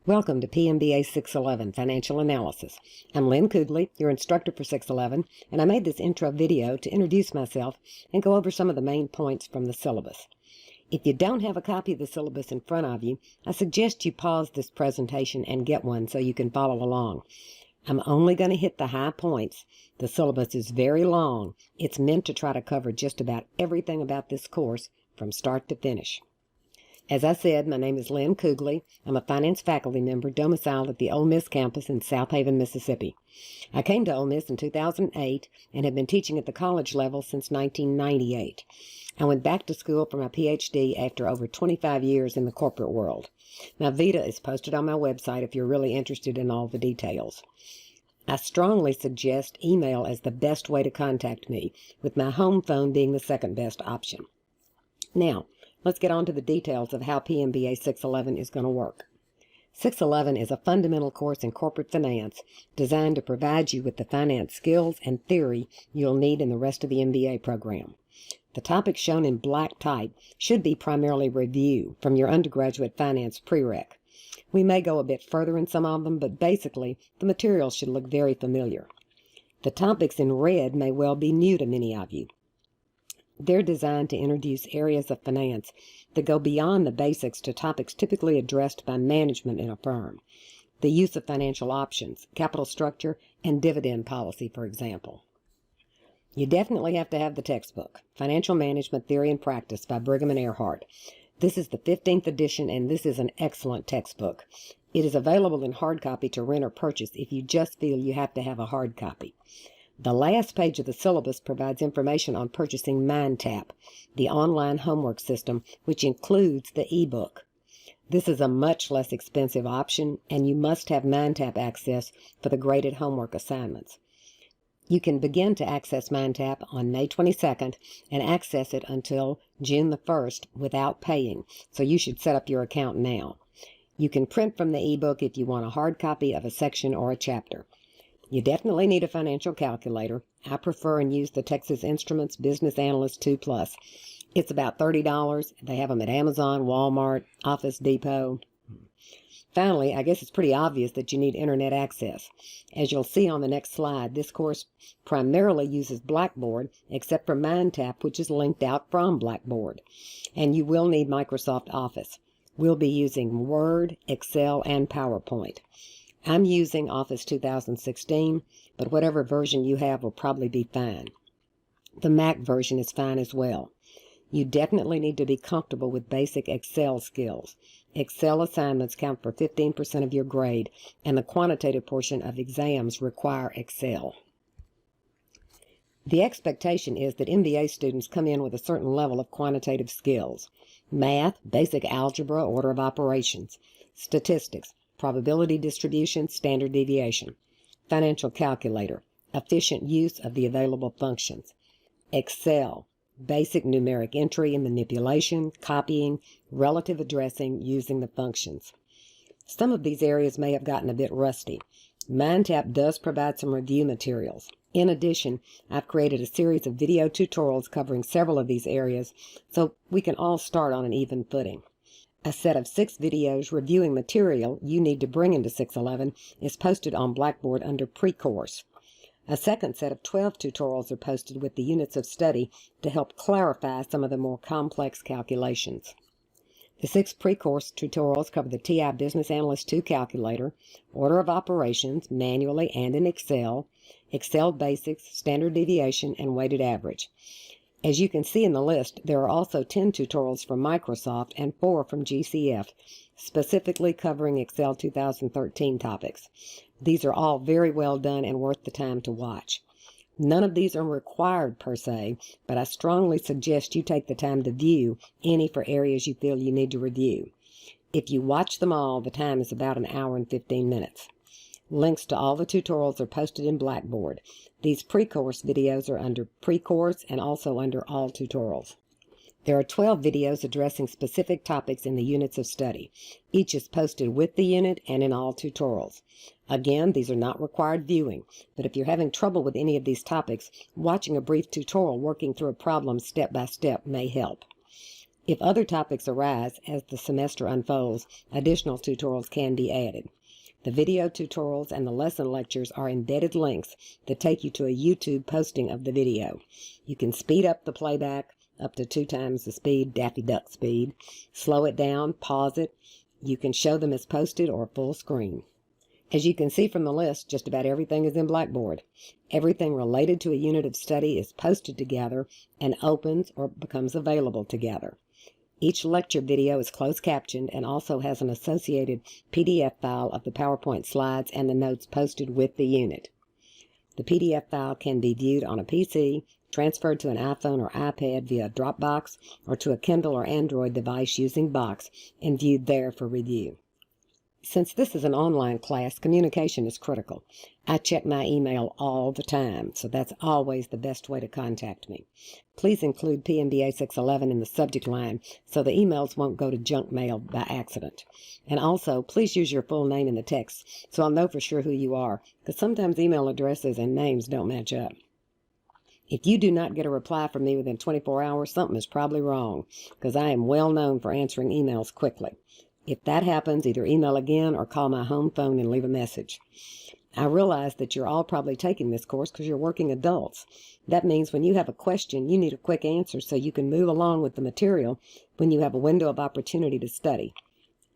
Welcome to PMBA 611 Financial Analysis. I'm Lynn Kugley, your instructor for 611, and I made this intro video to introduce myself and go over some of the main points from the syllabus. If you don't have a copy of the syllabus in front of you, I suggest you pause this presentation and get one so you can follow along. I'm only going to hit the high points. The syllabus is very long. It's meant to try to cover just about everything about this course from start to finish. As I said, my name is Lynn Kugley. I'm a finance faculty member domiciled at the Ole Miss campus in South Haven, Mississippi. I came to Ole Miss in 2008 and have been teaching at the college level since 1998. I went back to school for my PhD after over 25 years in the corporate world. My vita is posted on my website if you're really interested in all the details. I strongly suggest email as the best way to contact me, with my home phone being the second best option. Now, let's get on to the details of how PMBA 611 is going to work. 611 is a fundamental course in corporate finance designed to provide you with the finance skills and theory you'll need in the rest of the MBA program. The topics shown in black type should be primarily review from your undergraduate finance prereq. We may go a bit further in some of them, but basically the material should look very familiar. The topics in red may well be new to many of you. They're designed to introduce areas of finance that go beyond the basics to topics typically addressed by management in a firm. The use of financial options, capital structure, and dividend policy, for example. You definitely have to have the textbook, Financial Management Theory and Practice by Brigham and Earhart. This is the 15th edition, and this is an excellent textbook. It is available in hard copy to rent or purchase if you just feel you have to have a hard copy. The last page of the syllabus provides information on purchasing MindTap, the online homework system, which includes the ebook. This is a much less expensive option, and you must have MindTap access for the graded homework assignments. You can begin to access MindTap on May 22nd and access it until June the 1st without paying, so you should set up your account now. You can print from the ebook if you want a hard copy of a section or a chapter. You definitely need a financial calculator. I prefer and use the Texas Instruments Business Analyst 2 Plus. It's about $30. They have them at Amazon, Walmart, Office Depot. Finally, I guess it's pretty obvious that you need internet access. As you'll see on the next slide, this course primarily uses Blackboard, except for MindTap, which is linked out from Blackboard. And you will need Microsoft Office. We'll be using Word, Excel, and PowerPoint. I'm using Office 2016, but whatever version you have will probably be fine. The Mac version is fine as well. You definitely need to be comfortable with basic Excel skills. Excel assignments count for 15% of your grade, and the quantitative portion of exams require Excel. The expectation is that MBA students come in with a certain level of quantitative skills. Math, basic algebra, order of operations, statistics, probability distribution, standard deviation, financial calculator, efficient use of the available functions, Excel, basic numeric entry and manipulation, copying, relative addressing using the functions. Some of these areas may have gotten a bit rusty. MindTap does provide some review materials. In addition, I've created a series of video tutorials covering several of these areas so we can all start on an even footing. A set of 6 videos reviewing material you need to bring into 611 is posted on Blackboard under Pre-Course. A second set of 12 tutorials are posted with the units of study to help clarify some of the more complex calculations. The 6 pre-course tutorials cover the TI Business Analyst 2 calculator, order of operations, manually and in Excel, Excel basics, standard deviation, and weighted average. As you can see in the list, there are also 10 tutorials from Microsoft and 4 from GCF, specifically covering Excel 2013 topics. These are all very well done and worth the time to watch. None of these are required per se, but I strongly suggest you take the time to view any for areas you feel you need to review. If you watch them all, the time is about an hour and 15 minutes. Links to all the tutorials are posted in Blackboard. These pre-course videos are under pre-course and also under all tutorials. There are 12 videos addressing specific topics in the units of study. Each is posted with the unit and in all tutorials. Again, these are not required viewing, but if you're having trouble with any of these topics, watching a brief tutorial working through a problem step by step may help. If other topics arise as the semester unfolds, additional tutorials can be added. The video tutorials and the lesson lectures are embedded links that take you to a YouTube posting of the video. You can speed up the playback up to 2 times the speed, Daffy Duck speed, slow it down, pause it. You can show them as posted or full screen. As you can see from the list, just about everything is in Blackboard. Everything related to a unit of study is posted together and opens or becomes available together. Each lecture video is closed captioned and also has an associated PDF file of the PowerPoint slides and the notes posted with the unit. The PDF file can be viewed on a PC, transferred to an iPhone or iPad via Dropbox, or to a Kindle or Android device using Box, and viewed there for review. Since this is an online class, communication is critical. I check my email all the time, so that's always the best way to contact me. Please include Pmba611 in the subject line so the emails won't go to junk mail by accident. And also, please use your full name in the text so I'll know for sure who you are, because sometimes email addresses and names don't match up. If you do not get a reply from me within 24 hours, something is probably wrong, because I am well known for answering emails quickly. If that happens, either email again or call my home phone and leave a message. I realize that you're all probably taking this course because you're working adults. That means when you have a question, you need a quick answer so you can move along with the material when you have a window of opportunity to study.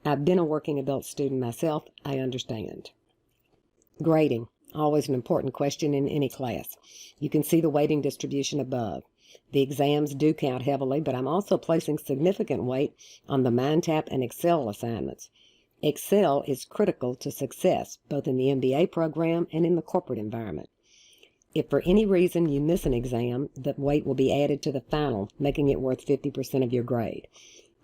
I've been a working adult student myself. I understand. Grading, always an important question in any class. You can see the weighting distribution above. The exams do count heavily, but I'm also placing significant weight on the MindTap and Excel assignments. Excel is critical to success, both in the MBA program and in the corporate environment. If for any reason you miss an exam, that weight will be added to the final, making it worth 50% of your grade.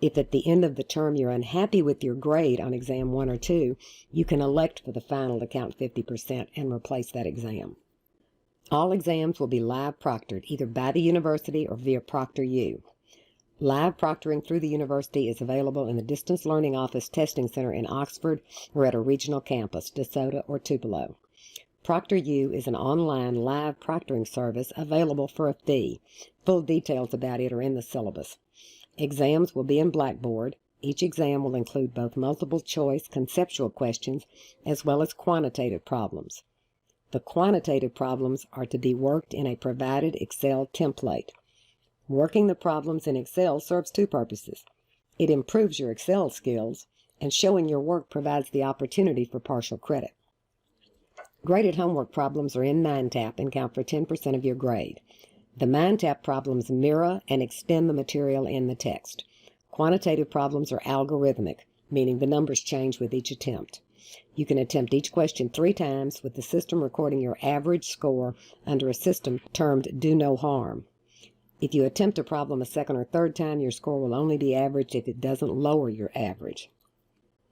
If at the end of the term you're unhappy with your grade on exam 1 or 2, you can elect for the final to count 50% and replace that exam. All exams will be live proctored, either by the university or via ProctorU. Live proctoring through the university is available in the Distance Learning Office Testing Center in Oxford or at a regional campus, DeSoto or Tupelo. ProctorU is an online live proctoring service available for a fee. Full details about it are in the syllabus. Exams will be in Blackboard. Each exam will include both multiple choice conceptual questions as well as quantitative problems. The quantitative problems are to be worked in a provided Excel template. Working the problems in Excel serves 2 purposes. It improves your Excel skills, and showing your work provides the opportunity for partial credit. Graded homework problems are in MindTap and count for 10% of your grade. The MindTap problems mirror and extend the material in the text. Quantitative problems are algorithmic, meaning the numbers change with each attempt. You can attempt each question 3 times with the system recording your average score under a system termed Do No Harm. If you attempt a problem a second or third time, your score will only be averaged if it doesn't lower your average.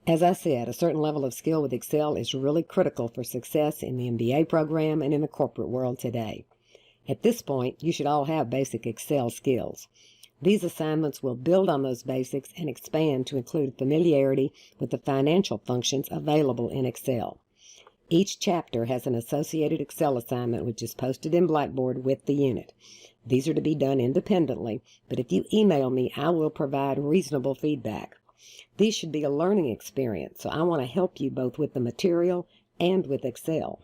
As I said, a certain level of skill with Excel is really critical for success in the MBA program and in the corporate world today. At this point, you should all have basic Excel skills. These assignments will build on those basics and expand to include familiarity with the financial functions available in Excel. Each chapter has an associated Excel assignment which is posted in Blackboard with the unit. These are to be done independently, but if you email me, I will provide reasonable feedback. These should be a learning experience, so I want to help you both with the material and with Excel.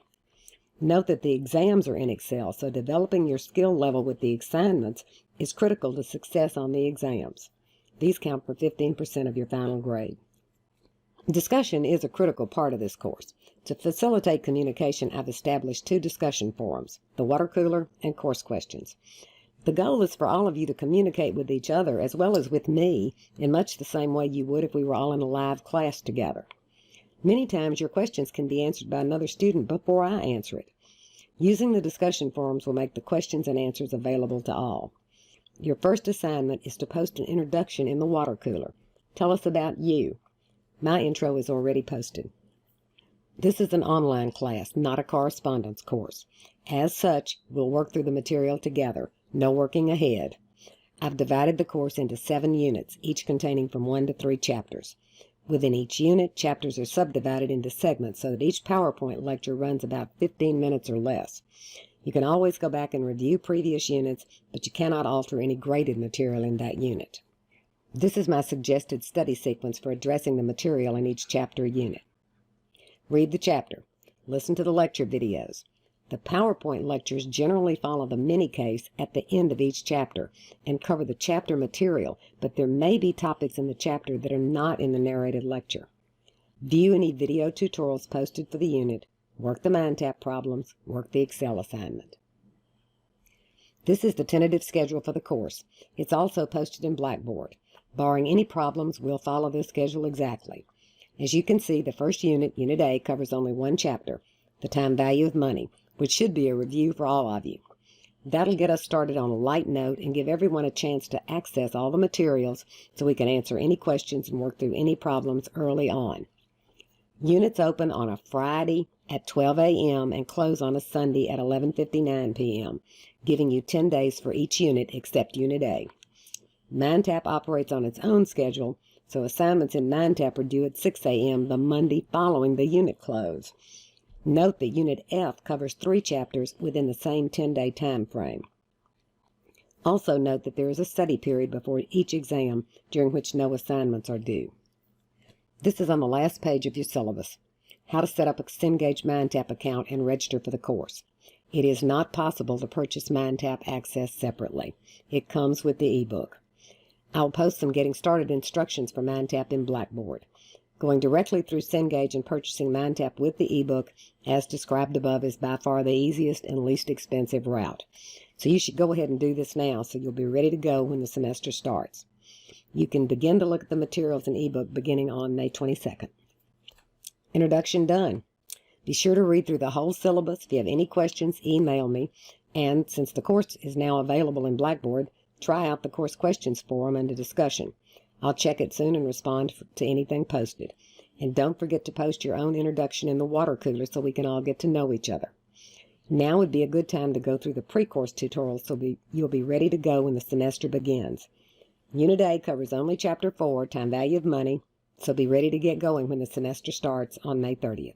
Note that the exams are in Excel, so developing your skill level with the assignments is critical to success on the exams. These count for 15% of your final grade. Discussion is a critical part of this course. To facilitate communication, I've established 2 discussion forums, the water cooler and course questions. The goal is for all of you to communicate with each other as well as with me in much the same way you would if we were all in a live class together. Many times your questions can be answered by another student before I answer it. Using the discussion forums will make the questions and answers available to all. Your first assignment is to post an introduction in the water cooler. Tell us about you. My intro is already posted. This is an online class, not a correspondence course. As such, we'll work through the material together. No working ahead. I've divided the course into 7 units, each containing from 1 to 3 chapters. Within each unit, chapters are subdivided into segments so that each PowerPoint lecture runs about 15 minutes or less. You can always go back and review previous units, but you cannot alter any graded material in that unit. This is my suggested study sequence for addressing the material in each chapter or unit. Read the chapter. Listen to the lecture videos. The PowerPoint lectures generally follow the mini case at the end of each chapter and cover the chapter material, but there may be topics in the chapter that are not in the narrated lecture. View any video tutorials posted for the unit, work the MindTap problems, work the Excel assignment. This is the tentative schedule for the course. It's also posted in Blackboard. Barring any problems, we'll follow this schedule exactly. As you can see, the first unit, Unit A, covers only one chapter, the time value of money, which should be a review for all of you. That'll get us started on a light note and give everyone a chance to access all the materials so we can answer any questions and work through any problems early on. Units open on a Friday at 12 a.m. and close on a Sunday at 11:59 p.m., giving you 10 days for each unit except Unit A. MindTap operates on its own schedule, so assignments in MindTap are due at 6 a.m. the Monday following the unit close. Note that Unit F covers 3 chapters within the same 10-day time frame. Also note that there is a study period before each exam during which no assignments are due. This is on the last page of your syllabus. How to set up a Cengage MindTap account and register for the course. It is not possible to purchase MindTap Access separately. It comes with the ebook. I'll post some getting started instructions for MindTap in Blackboard. Going directly through Cengage and purchasing MindTap with the ebook, as described above, is by far the easiest and least expensive route. So you should go ahead and do this now so you'll be ready to go when the semester starts. You can begin to look at the materials in ebook beginning on May 22nd. Introduction done. Be sure to read through the whole syllabus. If you have any questions, email me. And since the course is now available in Blackboard, try out the course questions forum and a discussion. I'll check it soon and respond to anything posted. And don't forget to post your own introduction in the water cooler so we can all get to know each other. Now would be a good time to go through the pre-course tutorials so you'll be ready to go when the semester begins. Unit A covers only Chapter 4, Time Value of Money, so be ready to get going when the semester starts on May 30th.